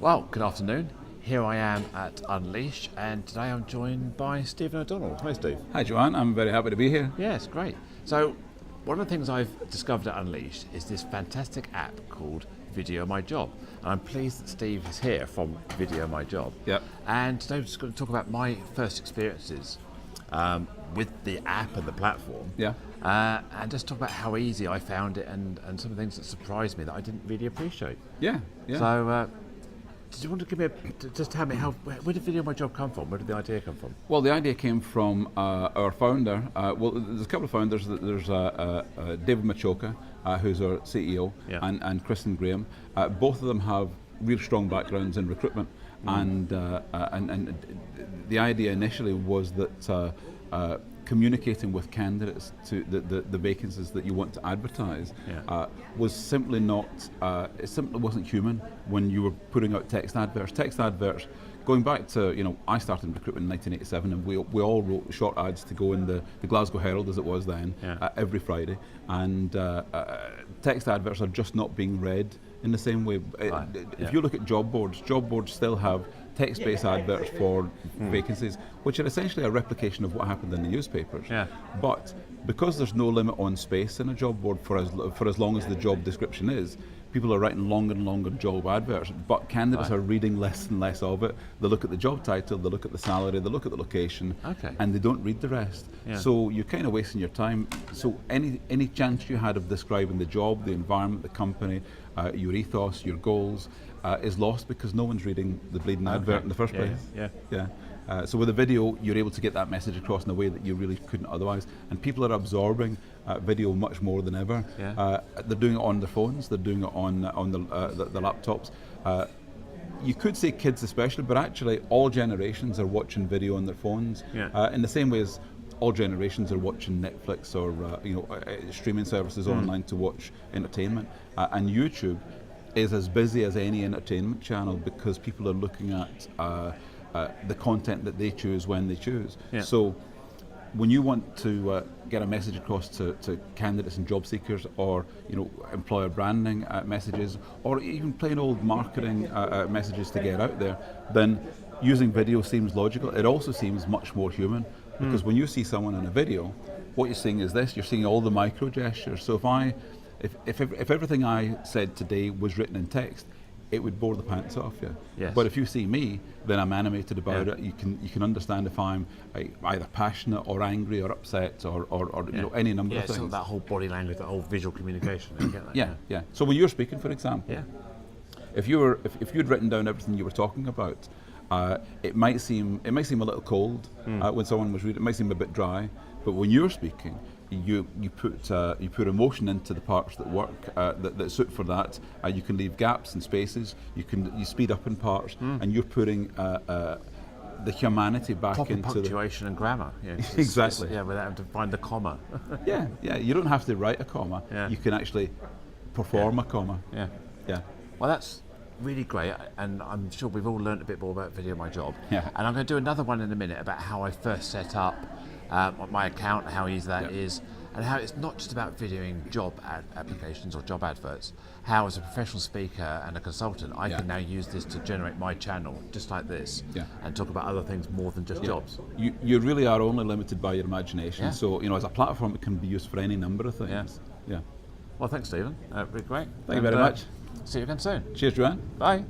Well, good afternoon. Here I am at Unleash, and today I'm joined by Stephen O'Donnell. Hi, Steve. Hi, Joanne. I'm very happy to be here. Yes, great. So, one of the things I've discovered at Unleash is this fantastic app called VideoMyJob. And I'm pleased that Steve is here from VideoMyJob. Yep. And today we're just going to talk about my first experiences with the app and the platform. Yeah. And just talk about how easy I found it and some of the things that surprised me that I didn't really appreciate. Yeah. So, did you want to give me just tell me where did VideoMyJob come from? Where did the idea come from? Well, the idea came from our founder. Well, there's a couple of founders. There's David Machoka, who's our CEO, Yeah. and Kristen Graham. Both of them have real strong backgrounds in recruitment, and the idea initially was that communicating with candidates to the vacancies that you want to advertise was simply not, it simply wasn't human when you were putting out text adverts. Text adverts, going back to, I started in recruitment in 1987, and we all wrote short ads to go in the Glasgow Herald, as it was then, every Friday. And text adverts are just not being read in the same way. If you look at job boards still have text-based adverts for vacancies, which are essentially a replication of what happened in the newspapers. Yeah. But because there's no limit on space in a job board for as long as the job description is, people are writing longer and longer job adverts, but candidates are reading less and less of it. They look at the job title, they look at the salary, they look at the location, and they don't read the rest. Yeah. So you're kind of wasting your time. So any chance you had of describing the job, the environment, the company, your ethos, your goals, is lost because no one's reading the bleeding advert in the first place. So with a video, you're able to get that message across in a way that you really couldn't otherwise. And people are absorbing video much more than ever. They're doing it on their phones. They're doing it on the laptops. You could say kids especially, but actually all generations are watching video on their phones. In the same way as all generations are watching Netflix or streaming services online to watch entertainment. And YouTube is as busy as any entertainment channel because people are looking at the content that they choose when they choose. So when you want to get a message across to candidates and job seekers, or employer branding messages, or even plain old marketing messages to get out there, then using video seems logical. It also seems much more human, because when you see someone in a video, what you're seeing is this: you're seeing all the micro gestures. So if everything I said today was written in text, it would bore the pants off you. But if you see me, then I'm animated about it. You can understand if I'm either passionate or angry or upset or any number of things. So that whole body language, that whole visual communication. You get that, So when you're speaking, for example, if you'd written down everything you were talking about, it might seem a little cold when someone was reading. It might seem a bit dry, but when you're speaking, you put emotion into the parts that work that suit for that. You can leave gaps and spaces. You speed up in parts, and you're putting the humanity back proper into punctuation and grammar. Exactly. Without having to find the comma. You don't have to write a comma. You can actually perform a comma. Well, that's really great, and I'm sure we've all learned a bit more about VideoMyJob. And I'm going to do another one in a minute about how I first set up my account, how easy that is, and how it's not just about videoing job applications or job adverts. How, as a professional speaker and a consultant, I can now use this to generate my channel, just like this, and talk about other things more than just jobs. You really are only limited by your imagination. So as a platform, it can be used for any number of things. Well, thanks, Stephen. Really great. Thank you very much. See you again soon. Cheers, Joanne. Bye.